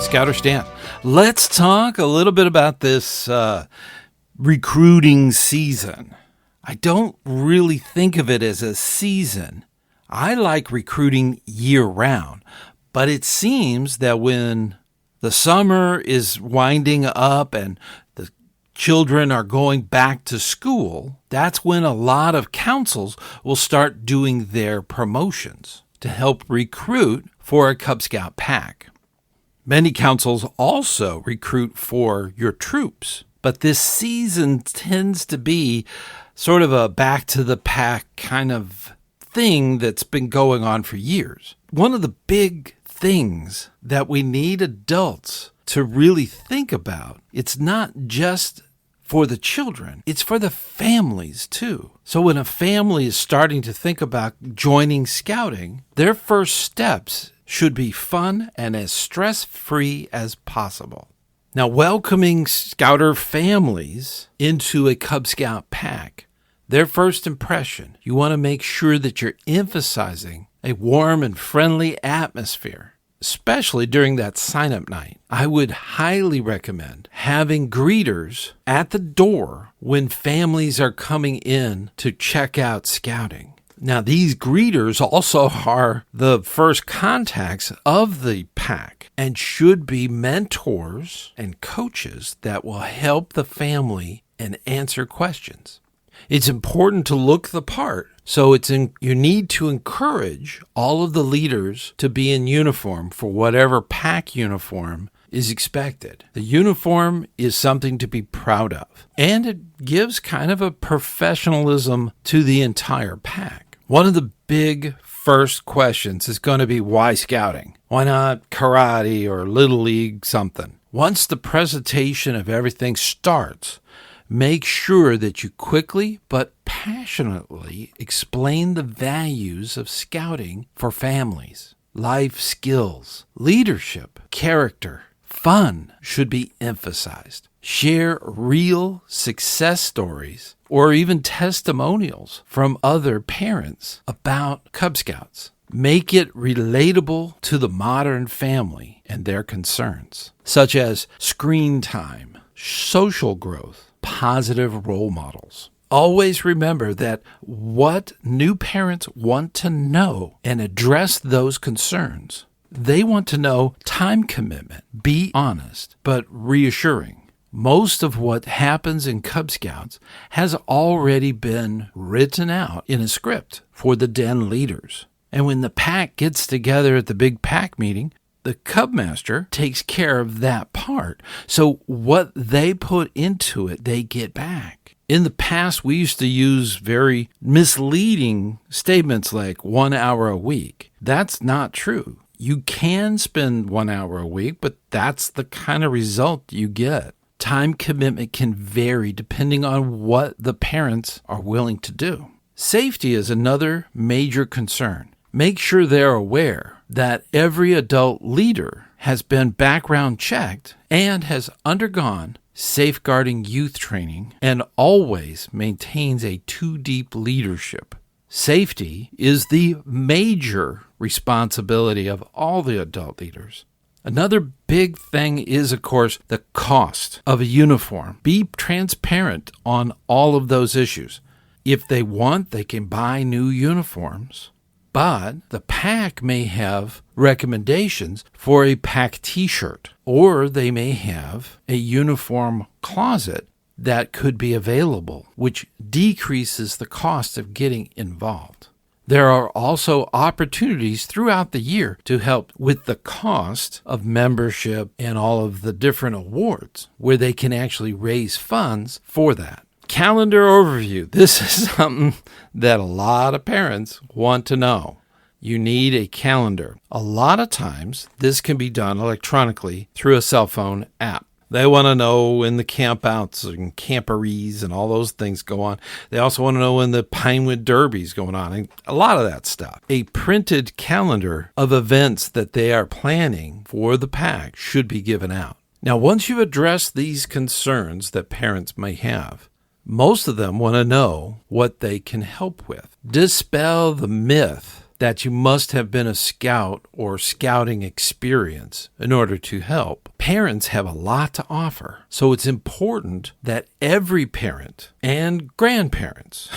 ScouterStan. Let's talk a little bit about this recruiting season. I don't really think of it as a season. I like recruiting year-round, but it seems that when the summer is winding up and the children are going back to school, that's when a lot of councils will start doing their promotions to help recruit for a Cub Scout pack. Many councils also recruit for your troops, but this season tends to be sort of a back to the pack kind of thing that's been going on for years. One of the big things that we need adults to really think about, it's not just for the children, it's for the families too. So when a family is starting to think about joining scouting, their first steps should be fun and as stress-free as possible. Now, welcoming Scouter families into a Cub Scout pack, their first impression, you want to make sure that you're emphasizing a warm and friendly atmosphere, especially during that sign-up night. I would highly recommend having greeters at the door when families are coming in to check out scouting. Now, these greeters also are the first contacts of the pack and should be mentors and coaches that will help the family and answer questions. It's important to look the part, so you need to encourage all of the leaders to be in uniform for whatever pack uniform is expected. The uniform is something to be proud of, and it gives kind of a professionalism to the entire pack. One of the big first questions is going to be, why scouting? Why not karate or Little League something? Once the presentation of everything starts, make sure that you quickly but passionately explain the values of scouting for families. Life skills, leadership, character, fun should be emphasized. Share real success stories or even testimonials from other parents about Cub Scouts. Make it relatable to the modern family and their concerns, such as screen time, social growth, positive role models. Always remember that what new parents want to know and address those concerns. They want to know time commitment. Be honest, but reassuring. Most of what happens in Cub Scouts has already been written out in a script for the den leaders. And when the pack gets together at the big pack meeting, the Cub Master takes care of that part. So what they put into it, they get back. In the past, we used to use very misleading statements like 1 hour a week. That's not true. You can spend 1 hour a week, but that's the kind of result you get. Time commitment can vary depending on what the parents are willing to do. Safety is another major concern. Make sure they're aware that every adult leader has been background checked and has undergone safeguarding youth training and always maintains a 2-deep leadership. Safety is the major responsibility of all the adult leaders. Another big thing is, of course, the cost of a uniform. Be transparent on all of those issues. If they want, they can buy new uniforms, but the pack may have recommendations for a pack t-shirt, or they may have a uniform closet that could be available, which decreases the cost of getting involved. There are also opportunities throughout the year to help with the cost of membership and all of the different awards where they can actually raise funds for that. Calendar overview. This is something that a lot of parents want to know. You need a calendar. A lot of times this can be done electronically through a cell phone app. They want to know when the campouts and camporees and all those things go on. They also want to know when the Pinewood Derby is going on, and a lot of that stuff. A printed calendar of events that they are planning for the pack should be given out. Now, once you've addressed these concerns that parents may have, most of them want to know what they can help with. Dispel the myth that you must have been a scout or scouting experience in order to help. Parents have a lot to offer, so it's important that every parent and grandparents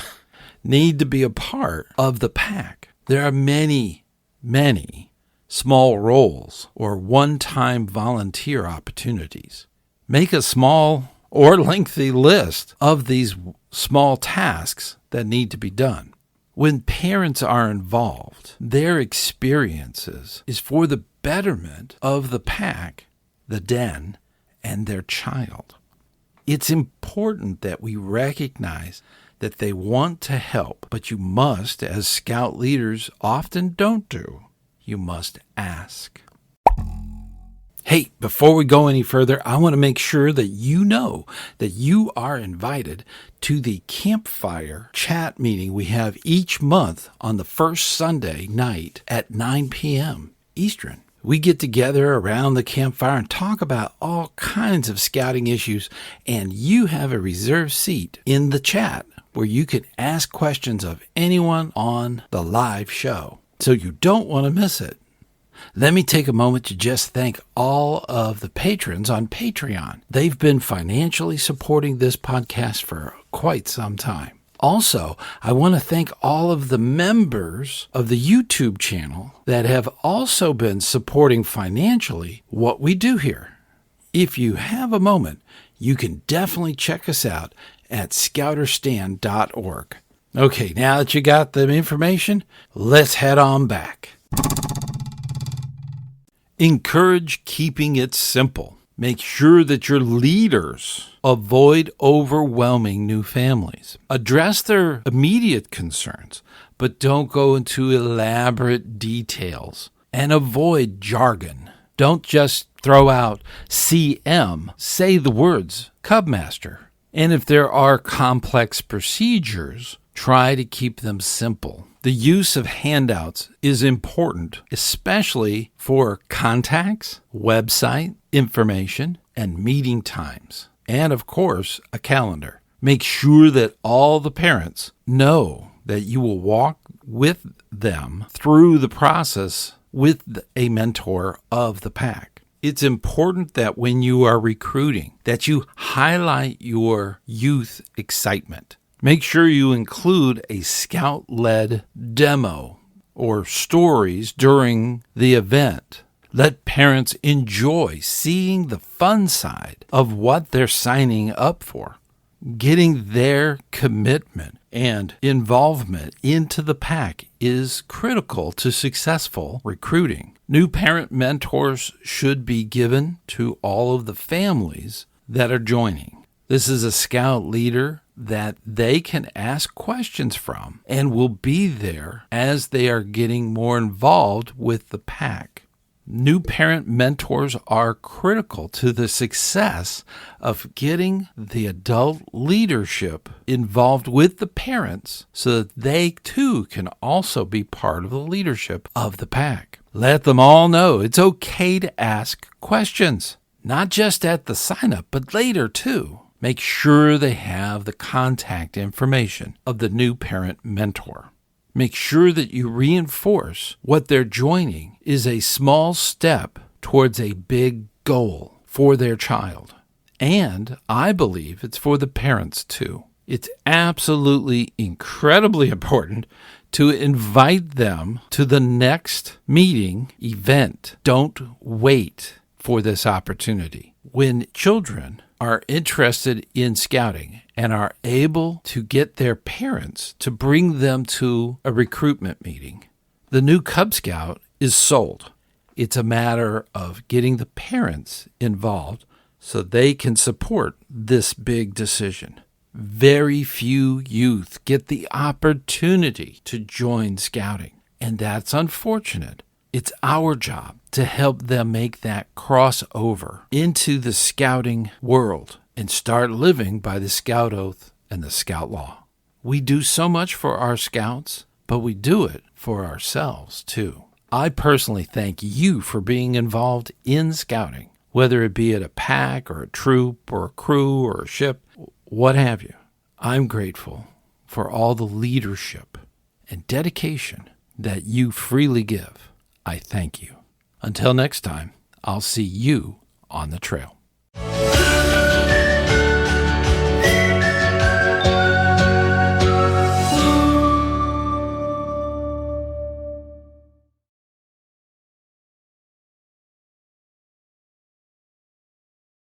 need to be a part of the pack. There are many small roles or one-time volunteer opportunities. Make a small or lengthy list of these small tasks that need to be done. When parents are involved, their experiences is for the betterment of the pack, the den, and their child. It's important that we recognize that they want to help, but you must, as scout leaders often don't do, you must ask. Hey, before we go any further, I want to make sure that you know that you are invited to the campfire chat meeting we have each month on the first Sunday night at 9 p.m. Eastern. We get together around the campfire and talk about all kinds of scouting issues, and you have a reserved seat in the chat where you can ask questions of anyone on the live show. So you don't want to miss it. Let me take a moment to just thank all of the patrons on Patreon. They've been financially supporting this podcast for quite some time. Also, I want to thank all of the members of the YouTube channel that have also been supporting financially what we do here. If you have a moment, you can definitely check us out at ScouterStan.org. Okay, now that you got the information, let's head on back. Encourage keeping it simple. Make sure that your leaders avoid overwhelming new families. Address their immediate concerns, but don't go into elaborate details. And avoid jargon. Don't just throw out CM. Say the words Cub Master. And if there are complex procedures, try to keep them simple. The use of handouts is important, especially for contacts, website information, and meeting times. And of course, a calendar. Make sure that all the parents know that you will walk with them through the process with a mentor of the pack. It's important that when you are recruiting, that you highlight your youth excitement. Make sure you include a scout-led demo or stories during the event. Let parents enjoy seeing the fun side of what they're signing up for. Getting their commitment and involvement into the pack is critical to successful recruiting. New parent mentors should be given to all of the families that are joining. This is a scout leader that they can ask questions from and will be there as they are getting more involved with the pack. New parent mentors are critical to the success of getting the adult leadership involved with the parents so that they too can also be part of the leadership of the pack. Let them all know it's okay to ask questions, not just at the sign up, but later too. Make sure they have the contact information of the new parent mentor. Make sure that you reinforce what they're joining is a small step towards a big goal for their child. And I believe it's for the parents too. It's absolutely incredibly important to invite them to the next meeting event. Don't wait for this opportunity. When children are interested in scouting and are able to get their parents to bring them to a recruitment meeting, the new Cub Scout is sold. It's a matter of getting the parents involved so they can support this big decision. Very few youth get the opportunity to join scouting, and that's unfortunate. It's our job to help them make that crossover into the scouting world and start living by the Scout Oath and the Scout Law. We do so much for our scouts, but we do it for ourselves too. I personally thank you for being involved in scouting, whether it be at a pack or a troop or a crew or a ship, what have you. I'm grateful for all the leadership and dedication that you freely give, I thank you. Until next time, I'll see you on the trail.